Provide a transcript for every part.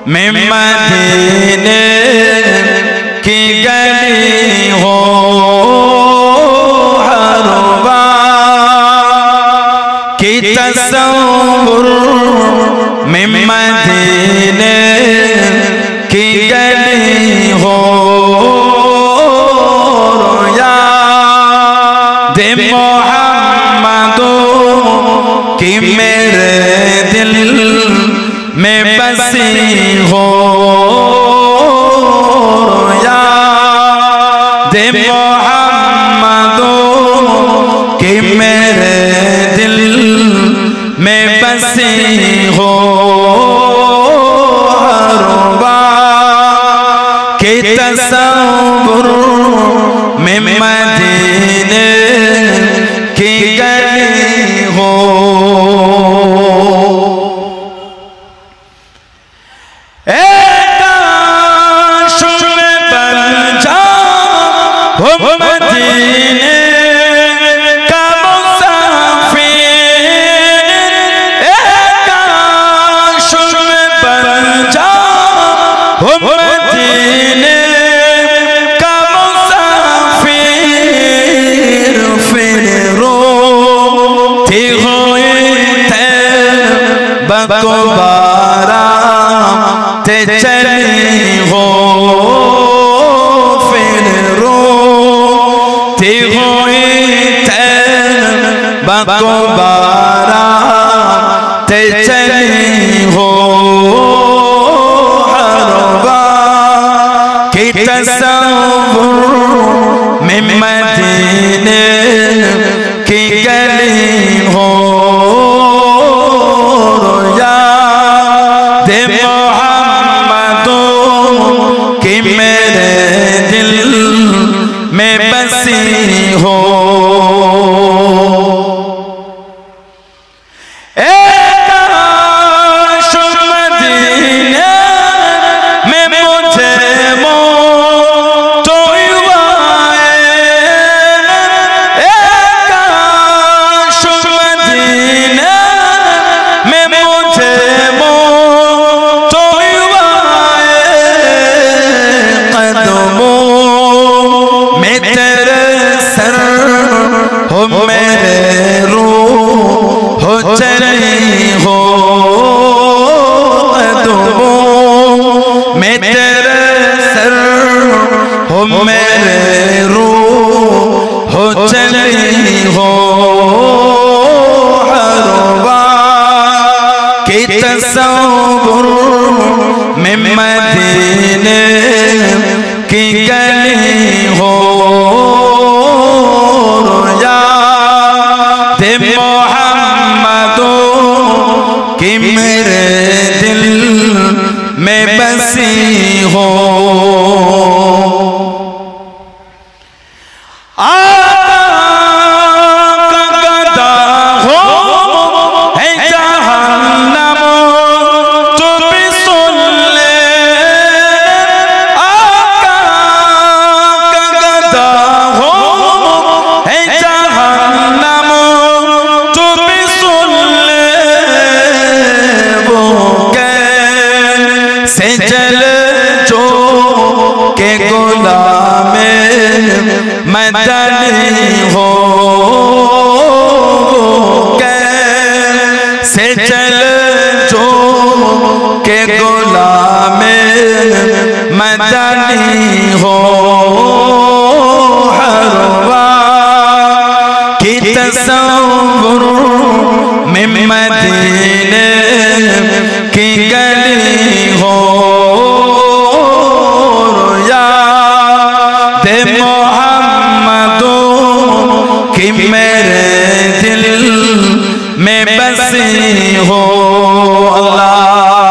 में मदीने की गली हो हरवा की तस्वुर में मदीने की गली हो याद मोहम्मदो की मेरे दिल में बसी हो याद मोहम्मदो की मेरे दिल में बसी हो हरवा के तस्वुर में मदीने की गली हो मदीने का मुसाफिर काश में बन जाओ मदीने का मुसाफिर फिर रोती हुई तैबा को बारात चली हो को बारात चली हो हरवा की तस्वुर में मदीने की गली हो याद मोहम्मदो की मेरे दिल में बसी हो मेरे रूह हो चली हो कदमों में तेरे सर हो मेरे रूह हो चली हो हरवा की तस्वुर में मदीने की गली हो मोहम्मदो की मेरे दिल में बसी हो आका का गदा हो है जहन्नम तो भी सुन ले आका का गदा हो है जहन्नम से जल जो के गुलाम मदनी हो से जल जो के गुलाम मदनी हो हरवा की तस्वुर में मदीने की गली हो याद मोहम्मदो की मेरे दिल में बसी हो अल्लाहुम्मा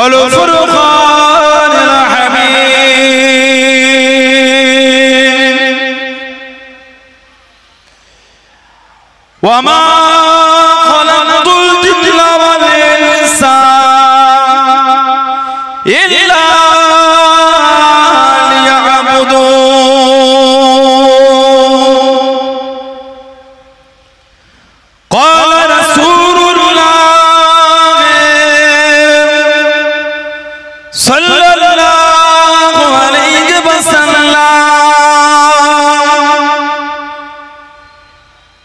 হলো ফুরকানুল হামিদ। ওয়া মা খালাকতুল জিন্না ওয়াল ইনসা ইল্লা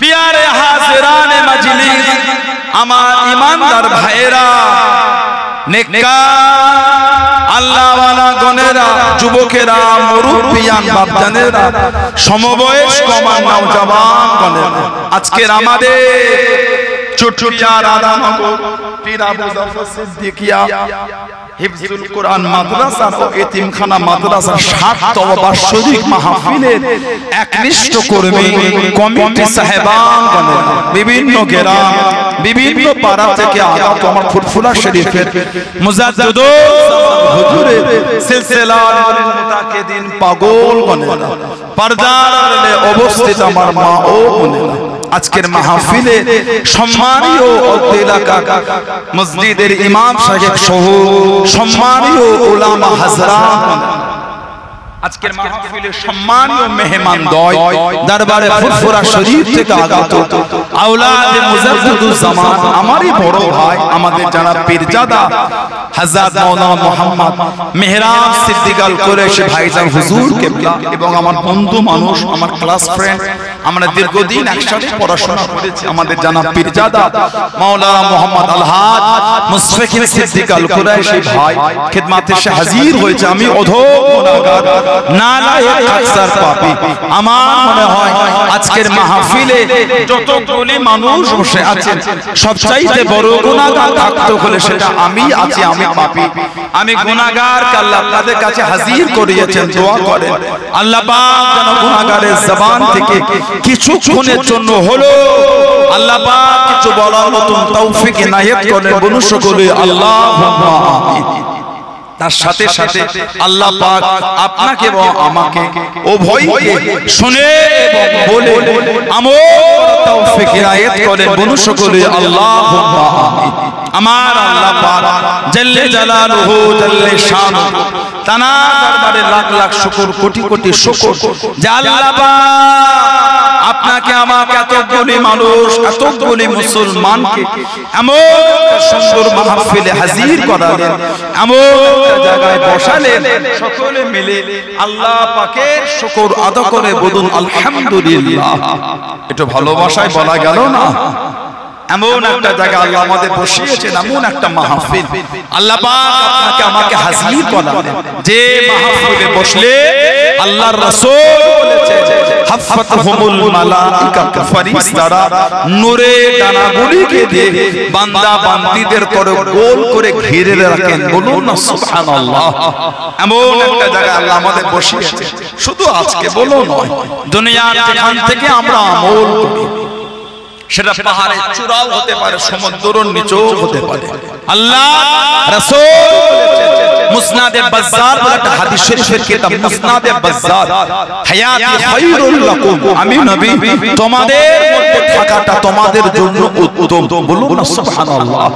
प्यारे हाज़िरान मजलिस, আমার ইমানদার ভাইরা, নেককার আল্লাহ ওয়ালা গণেরা, যুবকেরা, মুরব্বিয়ান বাপজানেরা, সমবয়স্ক নওজওয়ান গণেরা, আজকের আমাদের চুটুলিয়া রাধানগর পীর আবু জাফর সিদ্দিকিয়া হিফজুল কোরআন মাদ্রাসা ও এতিমখানা মাদ্রাসার ৭তম বার্ষিক মাহফিলের একনিষ্ঠ কর্মী কমিটি সাহেবান বিভিন্ন গ্রাম বিভিন্ন পাড়া থেকে আগত আমার ফুরফুরা শরীফের মুজাদ্দিদ হুজুরের সিলসিলা মুতাকিদিন পাগল গণেরা, পর্দার আড়ালে অবস্থিত আমার মা ও বোনেরা, আজকের মাহফিলে সম্মানীয় এলাকার মসজিদের ইমাম সাহেব সহ সম্মানীয় উলামা হাজরাত, আজকের মাহফিলে সম্মানীয় মেহমানদ্বয় দরবারে ফুরফুরা শরীফ থেকে আগত আওলাদে মুজাদ্দিদুজ জামান, আমারই বড় ভাই আমাদের যারা পীরজাদা হযরত মাওলানা মুহাম্মদ মেহরাব সিদ্দিক আল কুরাইশি ভাইজান হুজুর কিবলা এবং আমার বন্ধু মানুষ, আমার ক্লাস ফ্রেন্ড, আমরা দীর্ঘদিন একসাথে পড়াশোনা করেছি, আমাদের জানা পীরজাদা মাওলানা মুহাম্মদ আলহাজ মুশফিকুর সিদ্দিক আল কুরাইশি ভাই খিদমতে এসে হাজির হয়েছে। আমি অধম গুনাহগার, নালায়েক, আকসার পাপী। আমার মনে হয় আজকের মাহফিলে যতগুলি মানুষ বসে আছেন সবচাইতে বড় গুনাহগার থাকতে হলে সেটা আমি আছি, আমি পাপী, আমি গুনাহগার। আল্লাহ আপনাদের কাছে হাজির করিয়েছেন, দোয়া করেন আল্লাহ পাক যেন গুনাহগারের জবান থেকে কিছুক্ষণের জন্য হলো আল্লাহ পাক কিছু বলার মতন তৌফিক ইনায়েত করেন। বলুন সকলে আল্লাহুম্মা আমিন। তার সাথে সাথে আল্লাহ পাক আপনাকে এবং আমাকে উভয়কে শুনে এবং বলে আমল তৌফিক ইনায়েত করেন। বলুন সকলে আল্লাহুম্মা আমিন। আমার আল্লাহ পাক জাল্লে জালালুহু জাল্লে শানুহু, তানা দরবারে লাখ লাখ শুকর, কোটি কোটি শুকর যে আল্লাহ পাক আপনাকে আমাকে এতগুলি মানুষ, এতগুলি মুসলমানকে এমন সুন্দর মাহফিলে হাজির করালেন, এমন জায়গায় বসালেন, সকলে মিলে আল্লাহ পাকের শুকর আদা করে বলুন আলহামদুলিল্লাহ। একটু ভালোবাসায় বলা গেল না? এমন একটা জায়গা আল্লাহ আমাদের বসিয়েছেন, এমন একটা মাহফিল আল্লাহ পাক আপনাকে আমাকে হাজির করালেন, যে মাহফিলে বসলে আল্লাহর রাসূল বলেছেন হাফাতহুমুল মালাইকা, ফেরেশতারা নূরে ডানাগুলিকে দিয়ে বান্দা বান্দীদের করে গোল করে ঘিরে রাখেন। বলুন না সুবহানাল্লাহ। এমন একটা জায়গা আল্লাহ আমাদের বসিয়েছেন, শুধু আজকে বলো নয়, দুনিয়ার যেখান থেকে আমরা আমল করি, সেটা পাহাড়ের চূড়াও হতে পারে, সমুদ্রের নিচেও হতে পারে। আল্লাহ রাসূল মুসনাদে বাজ্জার বলে একটা হাদিস শরীফের কিতাব, মুসনাদে বাজ্জার, হায়াতি খায়রুল লাকুম, আমি নবী তোমাদের মধ্যে থাকাটা তোমাদের জন্য উত্তম। বলুন না সুবহানাল্লাহ।